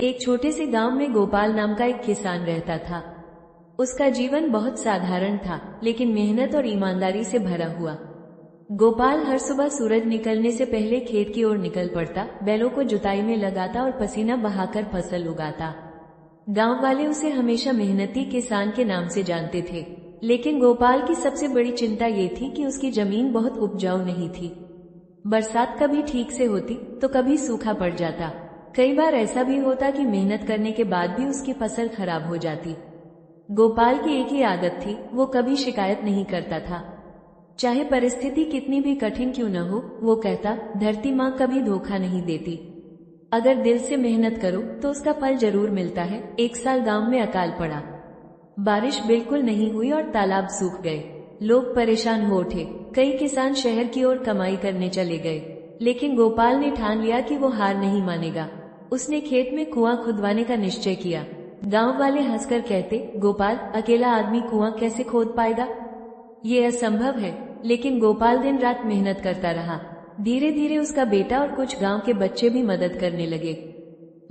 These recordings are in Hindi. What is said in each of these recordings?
एक छोटे से गांव में गोपाल नाम का एक किसान रहता था। उसका जीवन बहुत साधारण था, लेकिन मेहनत और ईमानदारी से भरा हुआ। गोपाल हर सुबह सूरज निकलने से पहले खेत की ओर निकल पड़ता, बैलों को जुताई में लगाता और पसीना बहाकर फसल उगाता। गांव वाले उसे हमेशा मेहनती किसान के नाम से जानते थे, लेकिन गोपाल की सबसे बड़ी चिंता ये थी कि उसकी जमीन बहुत उपजाऊ नहीं थी। बरसात कभी ठीक से होती तो कभी सूखा पड़ जाता। कई बार ऐसा भी होता कि मेहनत करने के बाद भी उसकी फसल खराब हो जाती। गोपाल की एक ही आदत थी, वो कभी शिकायत नहीं करता था। चाहे परिस्थिति कितनी भी कठिन क्यों न हो, वो कहता, धरती माँ कभी धोखा नहीं देती। अगर दिल से मेहनत करो तो उसका फल जरूर मिलता है। एक साल गांव में अकाल पड़ा। बारिश बिल्कुल नहीं हुई और तालाब सूख गए। लोग परेशान हो उठे। कई किसान शहर की ओर कमाई करने चले गए, लेकिन गोपाल ने ठान लिया कि वो हार नहीं मानेगा। उसने खेत में कुआं खुदवाने का निश्चय किया। गांव वाले हंसकर कहते, गोपाल, अकेला आदमी कुआं कैसे खोद पाएगा? ये असंभव है। लेकिन गोपाल दिन रात मेहनत करता रहा। धीरे धीरे उसका बेटा और कुछ गांव के बच्चे भी मदद करने लगे।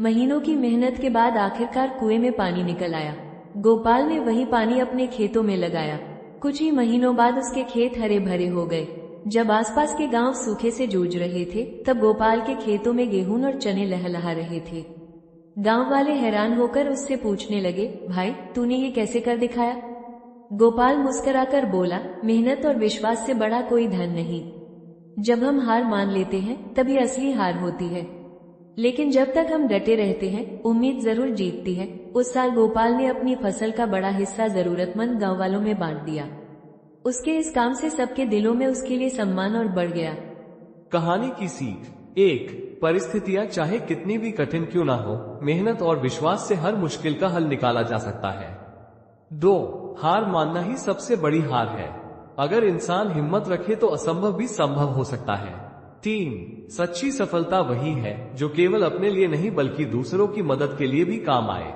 महीनों की मेहनत के बाद आखिरकार कुएं में पानी निकल आया। गोपाल ने वही पानी अपने खेतों में लगाया। कुछ ही महीनों बाद उसके खेत हरे भरे हो गए। जब आसपास के गांव सूखे से जूझ रहे थे, तब गोपाल के खेतों में गेहूं और चने लहलहा रहे थे। गांव वाले हैरान होकर उससे पूछने लगे, भाई, तूने ये कैसे कर दिखाया? गोपाल मुस्कुराकर बोला, मेहनत और विश्वास से बड़ा कोई धन नहीं। जब हम हार मान लेते हैं तभी असली हार होती है, लेकिन जब तक हम डटे रहते हैं उम्मीद जरूर जीतती है। उस साल गोपाल ने अपनी फसल का बड़ा हिस्सा जरूरतमंद गांव वालों में बांट दिया। उसके इस काम से सबके दिलों में उसके लिए सम्मान और बढ़ गया। कहानी की सीख: 1. परिस्थितियां चाहे कितनी भी कठिन क्यों ना हो, मेहनत और विश्वास से हर मुश्किल का हल निकाला जा सकता है। 2. हार मानना ही सबसे बड़ी हार है। अगर इंसान हिम्मत रखे तो असंभव भी संभव हो सकता है। 3. सच्ची सफलता वही है जो केवल अपने लिए नहीं बल्कि दूसरों की मदद के लिए भी काम आए।